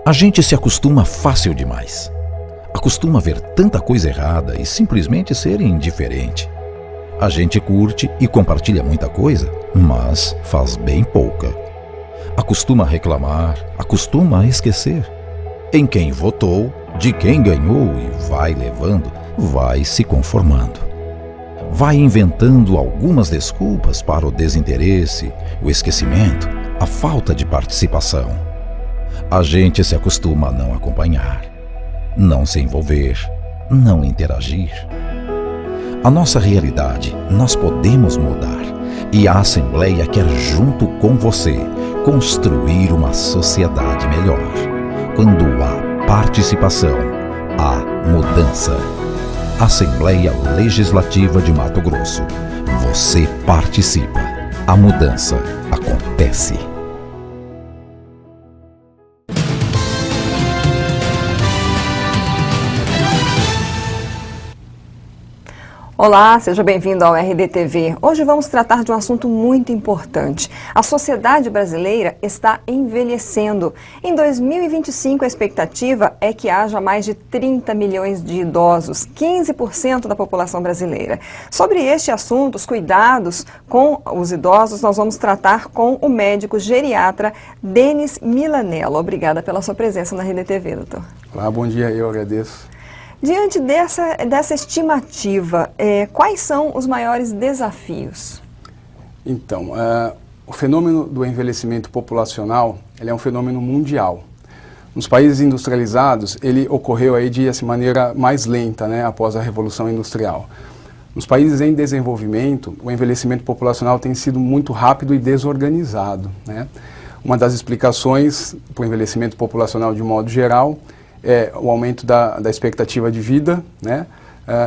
A gente se acostuma fácil demais. Acostuma ver tanta coisa errada e simplesmente ser indiferente. A gente curte e compartilha muita coisa, mas faz bem pouca. Acostuma reclamar, acostuma esquecer. Em quem votou, de quem ganhou e vai levando, vai se conformando. Vai inventando algumas desculpas para o desinteresse, o esquecimento, a falta de participação. A gente se acostuma a não acompanhar, não se envolver, não interagir. A nossa realidade nós podemos mudar e a Assembleia quer, junto com você, construir uma sociedade melhor. Quando há participação, há mudança. Assembleia Legislativa de Mato Grosso. Você participa. A mudança acontece. Olá, seja bem-vindo ao RDTV. Hoje vamos tratar de um assunto muito importante. A sociedade brasileira está envelhecendo. Em 2025, a expectativa é que haja mais de 30 milhões de idosos, 15% da população brasileira. Sobre este assunto, os cuidados com os idosos, nós vamos tratar com o médico geriatra Denis Milanello. Obrigada pela sua presença na RDTV, doutor. Olá, bom dia, eu agradeço. Diante dessa estimativa, quais são os maiores desafios? Então, o fenômeno do envelhecimento populacional, ele é um fenômeno mundial. Nos países industrializados, ele ocorreu aí de maneira mais lenta, né, após a Revolução Industrial. Nos países em desenvolvimento, o envelhecimento populacional tem sido muito rápido e desorganizado, né? Uma das explicações para o envelhecimento populacional de modo geral é o aumento da expectativa de vida, né?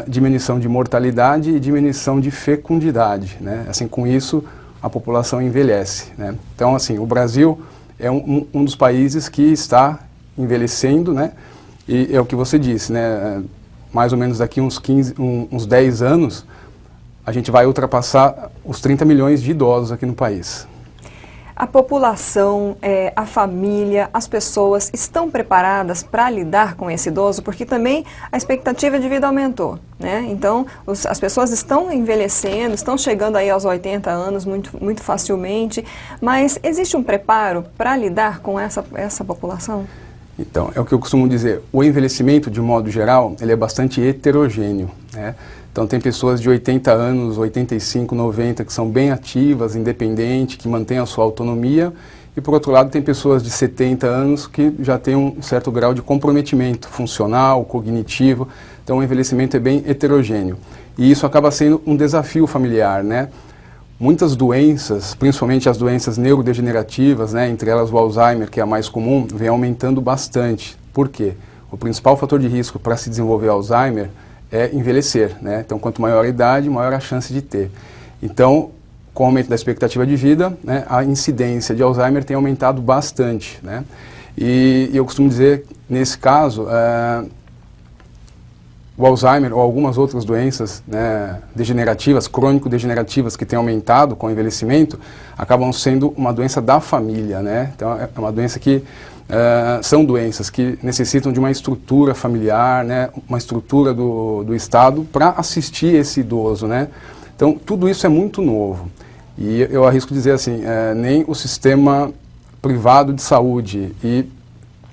Diminuição de mortalidade e diminuição de fecundidade, né? Assim, com isso, a população envelhece, né? Então, assim, o Brasil é um dos países que está envelhecendo, né? E é o que você disse, né? Mais ou menos daqui uns 10 anos, a gente vai ultrapassar os 30 milhões de idosos aqui no país. A população, a família, as pessoas estão preparadas para lidar com esse idoso? Porque também a expectativa de vida aumentou, né? Então, as pessoas estão envelhecendo, estão chegando aí aos 80 anos muito facilmente, mas existe um preparo para lidar com essa população? Então, é o que eu costumo dizer, o envelhecimento, de modo geral, ele é bastante heterogêneo, né? Então, tem pessoas de 80 anos, 85, 90, que são bem ativas, independentes, que mantêm a sua autonomia. E, por outro lado, tem pessoas de 70 anos que já têm um certo grau de comprometimento funcional, cognitivo. Então, o envelhecimento é bem heterogêneo. E isso acaba sendo um desafio familiar, né? Muitas doenças, principalmente as doenças neurodegenerativas, né, entre elas o Alzheimer, que é a mais comum, vem aumentando bastante. Por quê? O principal fator de risco para se desenvolver Alzheimer é envelhecer, né? Então, quanto maior a idade, maior a chance de ter. Então, com o aumento da expectativa de vida, né, a incidência de Alzheimer tem aumentado bastante, né? E eu costumo dizer, nesse caso, o Alzheimer ou algumas outras doenças, né, degenerativas, crônico-degenerativas, que têm aumentado com o envelhecimento, acabam sendo uma doença da família, né? Então, é uma doença que são doenças que necessitam de uma estrutura familiar, né, uma estrutura do Estado para assistir esse idoso, né? Então, tudo isso é muito novo. E eu arrisco dizer assim, nem o sistema privado de saúde e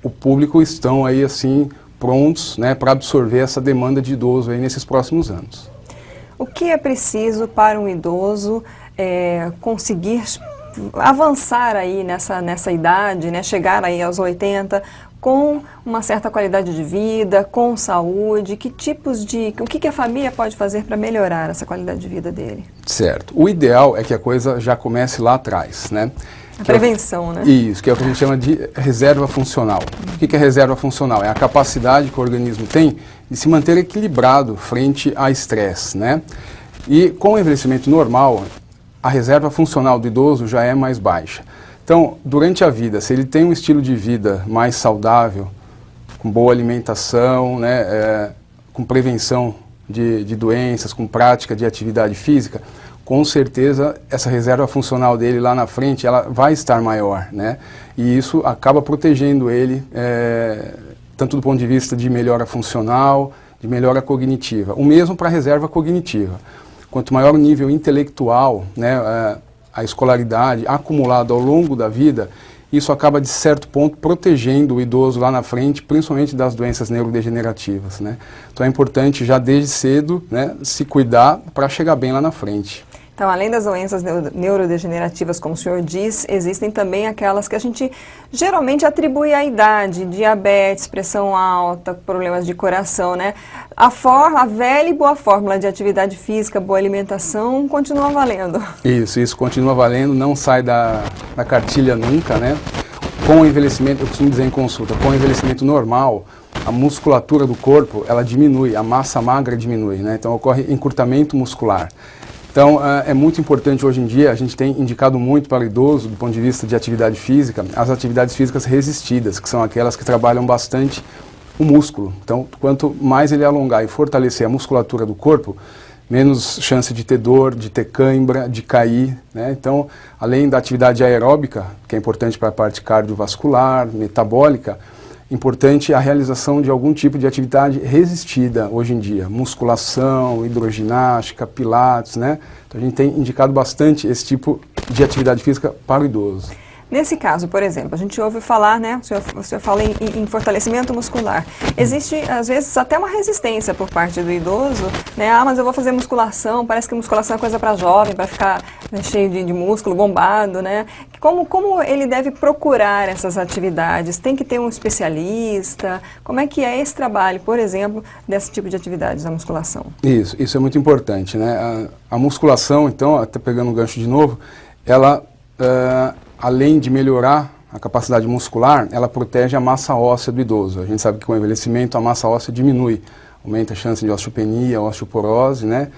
o público estão aí assim prontos, né, para absorver essa demanda de idoso aí nesses próximos anos. O que é preciso para um idoso conseguir avançar aí nessa idade, né, chegar aí aos 80 com uma certa qualidade de vida, com saúde? O que a família pode fazer para melhorar essa qualidade de vida dele? Certo. O ideal é que a coisa já comece lá atrás, né? A prevenção, né? Isso, que é o que a gente chama de reserva funcional. O que é reserva funcional? É a capacidade que o organismo tem de se manter equilibrado frente a estresse, né? E com o envelhecimento normal, a reserva funcional do idoso já é mais baixa. Então, durante a vida, se ele tem um estilo de vida mais saudável, com boa alimentação, né, com prevenção de doenças, com prática de atividade física, com certeza essa reserva funcional dele lá na frente, ela vai estar maior, né? E isso acaba protegendo ele, tanto do ponto de vista de melhora funcional, de melhora cognitiva. O mesmo para a reserva cognitiva. Quanto maior o nível intelectual, né, a escolaridade acumulada ao longo da vida, isso acaba, de certo ponto, protegendo o idoso lá na frente, principalmente das doenças neurodegenerativas, né? Então é importante já desde cedo, né, se cuidar para chegar bem lá na frente. Então, além das doenças neurodegenerativas, como o senhor diz, existem também aquelas que a gente geralmente atribui à idade, diabetes, pressão alta, problemas de coração, né? A velha e boa fórmula de atividade física, boa alimentação, continua valendo. Isso continua valendo, não sai da cartilha nunca, né? Com o envelhecimento, eu costumo dizer em consulta, com o envelhecimento normal, a musculatura do corpo, ela diminui, a massa magra diminui, né? Então ocorre encurtamento muscular. Então, é muito importante hoje em dia, a gente tem indicado muito para o idoso, do ponto de vista de atividade física, as atividades físicas resistidas, que são aquelas que trabalham bastante o músculo. Então, quanto mais ele alongar e fortalecer a musculatura do corpo, menos chance de ter dor, de ter cãibra, de cair, né? Então, além da atividade aeróbica, que é importante para a parte cardiovascular, metabólica, importante a realização de algum tipo de atividade resistida hoje em dia, musculação, hidroginástica, pilates, né? Então a gente tem indicado bastante esse tipo de atividade física para o idoso. Nesse caso, por exemplo, a gente ouve falar, né, o senhor fala em fortalecimento muscular. Existe, às vezes, até uma resistência por parte do idoso, né? Ah, mas eu vou fazer musculação, parece que musculação é coisa para jovem, para ficar, né, cheio de músculo, bombado, né? Como ele deve procurar essas atividades? Tem que ter um especialista? Como é que é esse trabalho, por exemplo, desse tipo de atividades da musculação? Isso é muito importante, né? A musculação, então, até pegando o gancho de novo, ela... além de melhorar a capacidade muscular, ela protege a massa óssea do idoso. A gente sabe que com o envelhecimento a massa óssea diminui, aumenta a chance de osteopenia, osteoporose, né,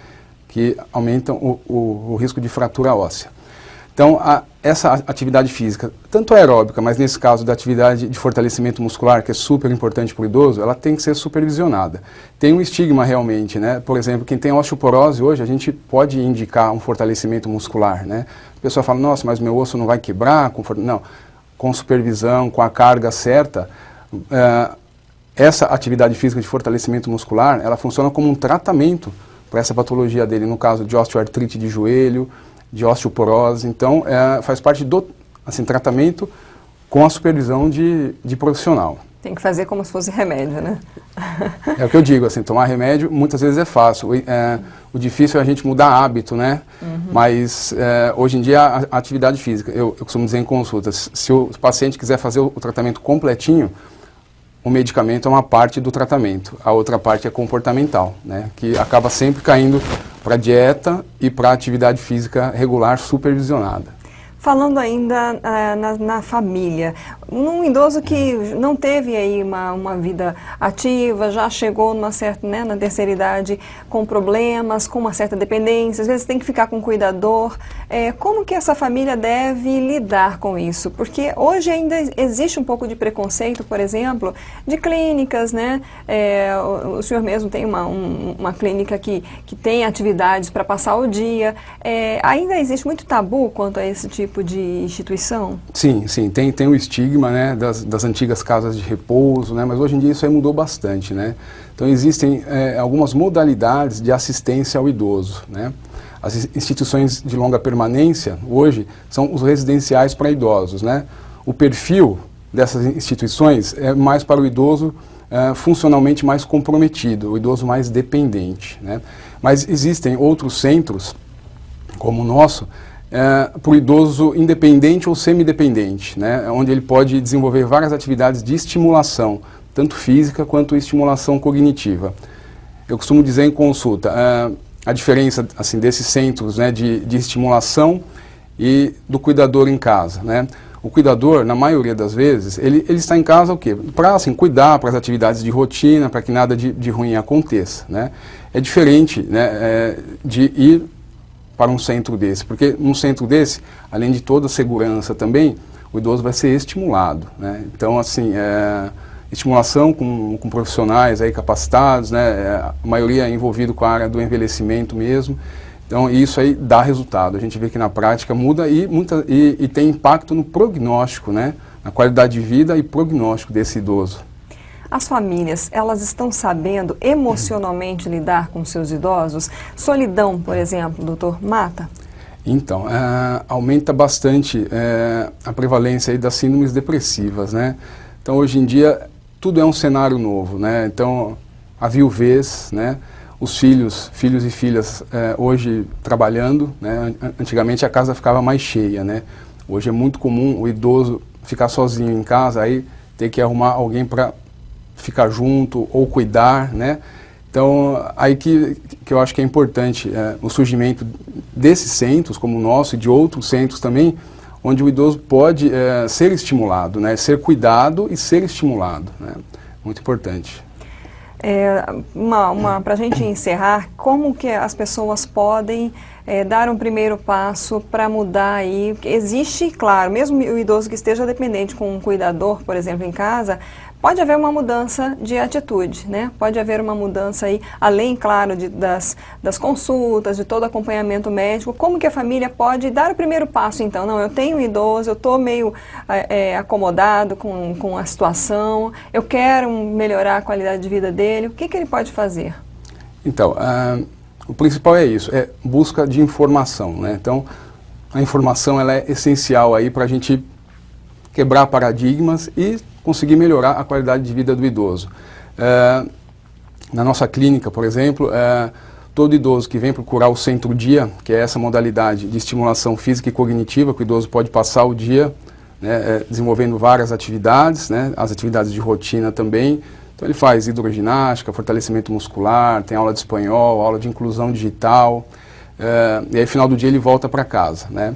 que aumentam o risco de fratura óssea. Então, essa atividade física, tanto aeróbica, mas nesse caso da atividade de fortalecimento muscular, que é super importante para o idoso, ela tem que ser supervisionada. Tem um estigma realmente, né? Por exemplo, quem tem osteoporose hoje, a gente pode indicar um fortalecimento muscular, né? A pessoa fala, nossa, mas meu osso não vai quebrar? Não, com supervisão, com a carga certa, essa atividade física de fortalecimento muscular, ela funciona como um tratamento para essa patologia dele, no caso de osteoartrite de joelho, de osteoporose. Então, faz parte do tratamento com a supervisão de profissional. Tem que fazer como se fosse remédio, né? É o que eu digo, assim, tomar remédio muitas vezes é fácil. O difícil é a gente mudar hábito, né? Uhum. Mas hoje em dia a atividade física, eu costumo dizer em consultas, se o paciente quiser fazer o tratamento completinho, o medicamento é uma parte do tratamento, a outra parte é comportamental, né? Que acaba sempre caindo para dieta e para atividade física regular supervisionada. Falando ainda na família, um idoso que não teve aí uma vida ativa, já chegou numa certa, né, na terceira idade com problemas, com uma certa dependência, às vezes tem que ficar com um cuidador. Como que essa família deve lidar com isso? Porque hoje ainda existe um pouco de preconceito, por exemplo, de clínicas, né? O senhor mesmo tem uma clínica que tem atividades para passar o dia. Ainda existe muito tabu quanto a esse tipo de instituição? Sim, tem o estigma, né, das antigas casas de repouso, né, mas hoje em dia isso aí mudou bastante, né? Então existem algumas modalidades de assistência ao idoso, né? As instituições de longa permanência hoje são os residenciais para idosos, né? O perfil dessas instituições é mais para o idoso funcionalmente mais comprometido, o idoso mais dependente, né? Mas existem outros centros, como o nosso, para o idoso independente ou semidependente, né, onde ele pode desenvolver várias atividades de estimulação, tanto física quanto estimulação cognitiva. Eu costumo dizer em consulta, a diferença assim, desses centros, né, de estimulação e do cuidador em casa, né? O cuidador, na maioria das vezes, ele está em casa o quê? Para assim, cuidar para as atividades de rotina, para que nada de ruim aconteça, né? É diferente, né, de ir para um centro desse, porque num centro desse, além de toda a segurança também, o idoso vai ser estimulado, né? Então, assim, estimulação com profissionais aí capacitados, né? A maioria envolvido com a área do envelhecimento mesmo. Então, isso aí dá resultado. A gente vê que na prática muda e tem impacto no prognóstico, né? Na qualidade de vida e prognóstico desse idoso. As famílias, elas estão sabendo emocionalmente lidar com seus idosos? Solidão, por exemplo, doutor, mata? Então, aumenta bastante a prevalência aí das síndromes depressivas, né? Então, hoje em dia, tudo é um cenário novo, né? Então, a viuvez, né? Os filhos e filhas hoje trabalhando, né? Antigamente a casa ficava mais cheia, né? Hoje é muito comum o idoso ficar sozinho em casa, aí ter que arrumar alguém para ficar junto ou cuidar, né? Então, aí que eu acho que é importante o surgimento desses centros, como o nosso e de outros centros também, onde o idoso pode ser estimulado, né? Ser cuidado e ser estimulado, né? Muito importante. Para a gente encerrar, como que as pessoas podem dar um primeiro passo para mudar aí? Existe, claro, mesmo o idoso que esteja dependente com um cuidador, por exemplo, em casa, pode haver uma mudança de atitude, né? Pode haver uma mudança aí, além, claro, das consultas, de todo acompanhamento médico. Como que a família pode dar o primeiro passo, então? Não, eu tenho um idoso, eu estou meio acomodado com a situação, eu quero melhorar a qualidade de vida dele. O que ele pode fazer? Então, o principal é isso, é busca de informação, né? Então, a informação ela é essencial aí para a gente quebrar paradigmas e conseguir melhorar a qualidade de vida do idoso. Na nossa clínica, por exemplo, todo idoso que vem procurar o centro-dia, que é essa modalidade de estimulação física e cognitiva, que o idoso pode passar o dia, né, desenvolvendo várias atividades, né, as atividades de rotina também. Então ele faz hidroginástica, fortalecimento muscular, tem aula de espanhol, aula de inclusão digital, e aí no final do dia ele volta para casa, né.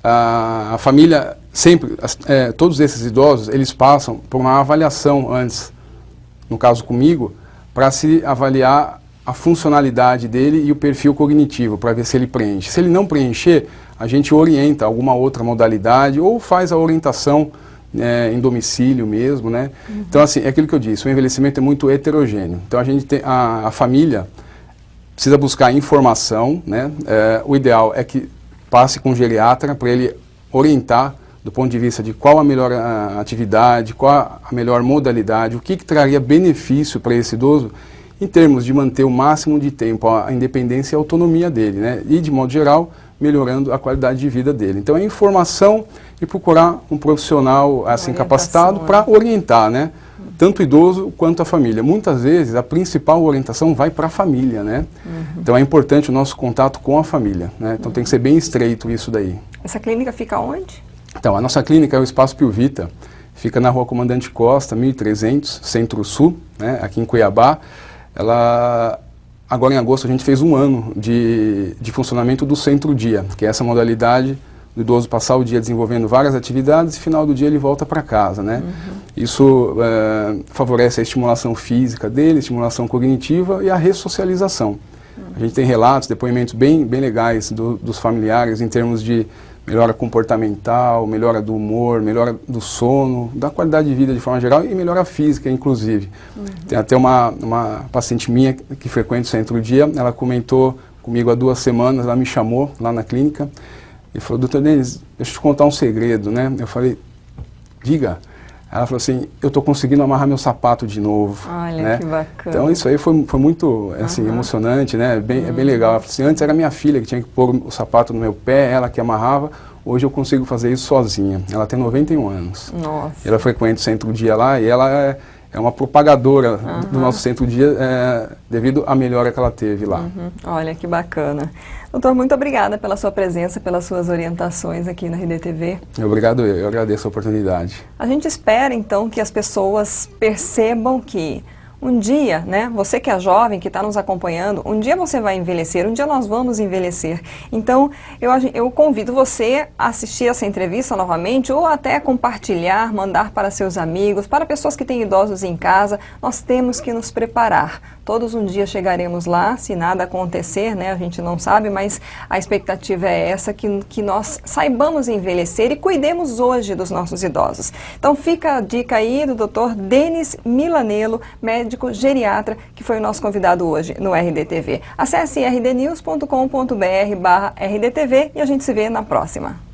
A família sempre, todos esses idosos, eles passam por uma avaliação antes, no caso comigo, para se avaliar a funcionalidade dele e o perfil cognitivo, para ver se ele preenche. Se ele não preencher, a gente orienta alguma outra modalidade ou faz a orientação em domicílio mesmo, né? Uhum. Então, assim, é aquilo que eu disse, o envelhecimento é muito heterogêneo. Então, a gente tem, a família precisa buscar informação, né? O ideal é que passe com um geriatra para ele orientar do ponto de vista de qual a melhor atividade, qual a melhor modalidade, o que traria benefício para esse idoso em termos de manter o máximo de tempo a independência e a autonomia dele, né? E, de modo geral, melhorando a qualidade de vida dele. Então, é informação e procurar um profissional assim capacitado para orientar, né? Tanto o idoso quanto a família. Muitas vezes, a principal orientação vai para a família, né? Uhum. Então, é importante o nosso contato com a família, né? Então, tem que ser bem estreito isso daí. Essa clínica fica onde? Então, a nossa clínica é o Espaço Pio Vita, fica na Rua Comandante Costa, 1300, Centro-Sul, né, aqui em Cuiabá. Agora em agosto a gente fez 1 ano de funcionamento do Centro-Dia, que é essa modalidade do idoso passar o dia desenvolvendo várias atividades e final do dia ele volta para casa, né? Uhum. Isso favorece a estimulação física dele, estimulação cognitiva e a ressocialização. Uhum. A gente tem relatos, depoimentos bem legais dos familiares em termos de melhora comportamental, melhora do humor, melhora do sono, da qualidade de vida de forma geral e melhora física, inclusive. Uhum. Tem até uma paciente minha que frequenta o Centro-Dia, ela comentou comigo há 2 semanas, ela me chamou lá na clínica e falou, doutor Denis, deixa eu te contar um segredo, né? Eu falei, diga. Ela falou assim, eu estou conseguindo amarrar meu sapato de novo. Olha, né? Que bacana. Então isso aí foi muito assim, emocionante, né? É bem legal. Ela falou assim, antes era minha filha que tinha que pôr o sapato no meu pé, ela que amarrava, hoje eu consigo fazer isso sozinha. Ela tem 91 anos. Nossa. Ela frequenta o Centro-Dia lá e ela é uma propagadora do nosso Centro-Dia devido à melhora que ela teve lá. Olha, que bacana. Doutor, muito obrigada pela sua presença, pelas suas orientações aqui na RDTV. Obrigado, eu agradeço a oportunidade. A gente espera, então, que as pessoas percebam que um dia, né, você que é jovem, que está nos acompanhando, um dia você vai envelhecer, um dia nós vamos envelhecer. Então, eu convido você a assistir essa entrevista novamente ou até compartilhar, mandar para seus amigos, para pessoas que têm idosos em casa. Nós temos que nos preparar. Todos um dia chegaremos lá, se nada acontecer, né, a gente não sabe, mas a expectativa é essa, que nós saibamos envelhecer e cuidemos hoje dos nossos idosos. Então, fica a dica aí do Dr. Denis Milanello, médico médico geriatra, que foi o nosso convidado hoje no RDTV. Acesse rdnews.com.br/rdtv e a gente se vê na próxima.